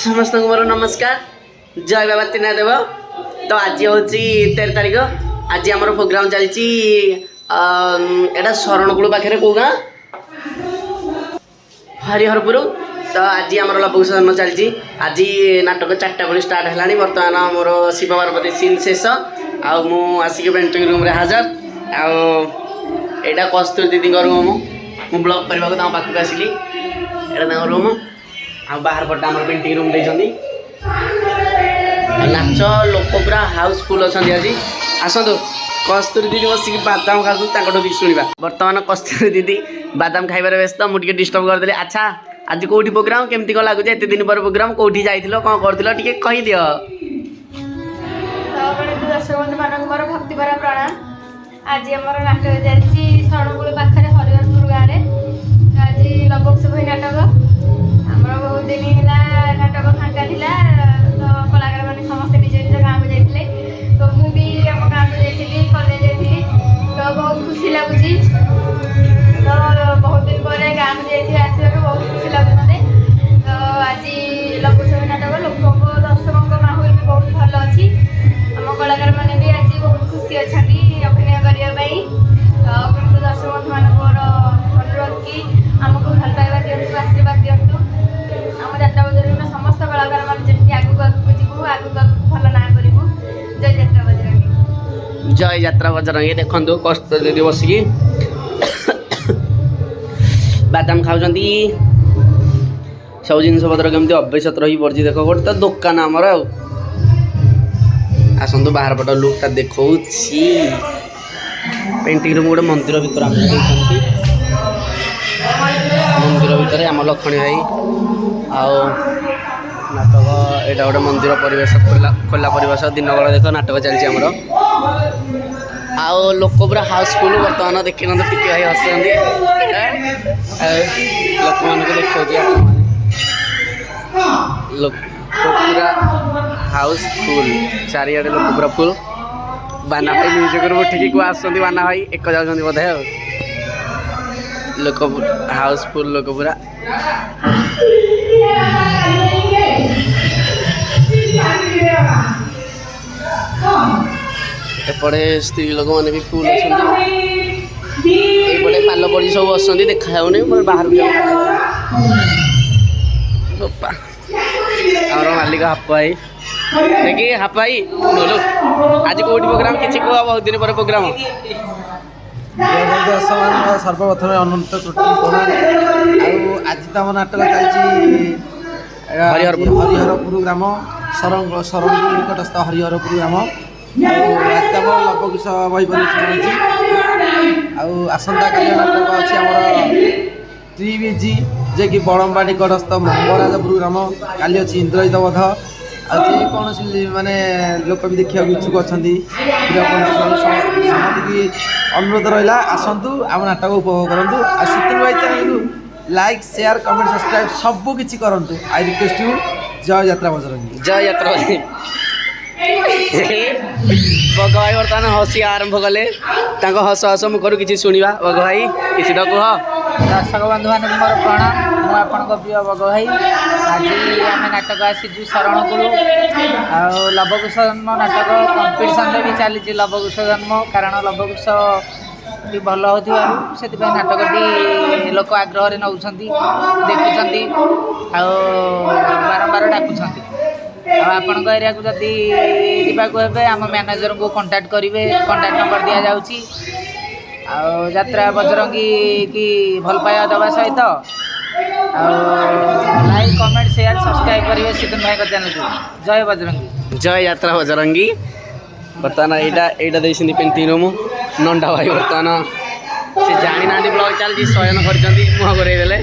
समस्त मोर नमस्कार जय बाबा त्रिनाथ देव। तो आज हूँ 13 तारीख आज आम प्रोग्राम चलती एटा शरणकूल पाखे कौ गाँ हरिहरपुर। तो आज आम लघु जन्म चलती आज नाटक 4टा बेलू स्टार्ट है। बर्तमान मोर शिव पार्वती सीन शेष आसिक पेंटिंग रूम रे हाजर आईटा कस्तूरी दीदी रूम मु ब्लॉग करने को पाखक आसिली एटा रूम आ बाहर पटे आम पेंटिंग रूम देती नाच लोक पूरा हाउसफुल अच्छा आज आसतु कस्तूरी दीदी बसिक बादाम खाऊ भी शुणा। बर्तमान कस्तूरी दीदी बादाम खाइबार व्यस्त मुझे डिस्टर्ब करदेली। अच्छा आज कौटी प्रोग्राम केमती कौन लगुच एत दिन पर प्रोग्राम कौटी जाइल कौन कर कहीदि दर्शक बंधु मान भक्तिभरा प्रणाम। आज आम नाटक चलती शरणकूल पाखे हरिहरपुर गाँव में आज लबोत्सव नाटक आम बहुत दिन है नाटक फांका था तो कलाकार मैंने समस्त निज निज गाँव को जाते तो मुझे आम गाँव को जाइली कॉलेज जाइली तो बहुत खुशी लगुच। तो बहुत दिन पर गाँव को जाइए आसवाक बहुत खुशी लगे मत। तो आज लघुत्सव नाटक लोक दर्शकों माहौल भी बहुत भल अच्छी आम कलाकार मैंने भी आज बहुत खुशी अच्छा अभिनय करने। तो दर्शक बंधु मान अनुरोध कि आमको भल पाइबा दिंतु आशीर्वाद दिंतु आम जात्रा बजरंगी समस्त कलाकार मैंने आगू आगू जीवु आगू भल ना करूँ। जय जात्रा बजरंगी जय यात्रा बजरंगी। देखो कस्तूरी दीदी बसिकी बादाम खाऊँ सब जिन पतर कमी अभ्यस्त रही पड़ी। देख गोटे तो दुकान आमर आसतु बाहर पट लुकटा देखा पेंटिंग रूम गोटे मंदिर भर मंदिर भितर आम लक्षणी भाई आओ नाटक यहाँ गोटे मंदिर परिवेश खोला परिवेश दिन बेला देख नाटक चलती आमर आओ लोक पूरा हाउसफुल। बर्तमान देखी ना टी भाई हसुँच लोक मान देखा लोक पूरा हाउसफुल चारिआडे लोक पूरा फुल। बाना भाई म्यूजिक रूम उठिक आसुँच बाना भाई एक जाऊँच बोधे लोक हाउसफुल लोक पूरा एपटे स्त्री लोक मैंने भी फुल अच्छे पाल पड़ी सब बस देखा मोर बाहर आम मालिक हाप भाई देखिए हाप भाई बोलो आज कौटी प्रोग्राम किसी कह बहुत दिन पर प्रोग्राम सर्वप्रथम अनंत त्रुटि प्रणाम। आज तो आम नाटक चलती हरिहरपुर ग्राम शरणकूल निकटस्थ हरिहरपुर ग्राम आज तो आम लवकुश बही परिवेशन आसंता काली नाटक अच्छी आमर त्रिवेजी जे कि बड़म्बा निकटस्थ मंगराजपुर ग्राम काली अच्छी इंद्रजित वध आज कौन माने लोक भी देखा इच्छुक अच्छा समझी अनुरोध रहा आसतु आम नाटक उपभोग करूँ। आ सुतिन भाई चैनल को लाइक शेयर कमेंट सब्सक्राइब सब किसी करूँ। आई रिक्वेस्ट यू जय यात्रा बजरंगी जय यात्रा बग भाई बर्तमान हसी आरंभ कले हस हस मुखर किसी शुणा। बग भाई किसी तो कह। दर्शक बंधु मान मोर प्रणाम मुझे प्रिय बग भाई। आज आम नाटक आसीचु शरणकूल लवकुश जन्म नाटक कंपिटिशन भी चली लवकुश जन्म कारण लवकुश भी भल हो से नाटकटी लोक आग्रह नौ देखुं बारंबार डाकुं आपण एरिया को जदि जावाक आम मैनेजर को कांटेक्ट करेंगे कांटेक्ट नंबर दि जाऊँगी यात्रा बजरंगी की भल पाया दवा सहित लाइक कमेंट शेयर सब्सक्राइब करेंगे सिद्धन भाई का चैनल को। जय बजरंगी जय यात्रा बजरंगी। बर्तमान यहाँ देखते पेंटिंग रूम नंडा भाई बर्तमान से जानी ना ब्लॉग चलती शयन कर मुह करेदेले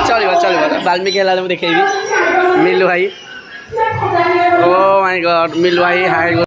चलो चलो बाल्मीकि है देखेबी मिलू भाई ओ माय गॉड मिलू भाई हाय।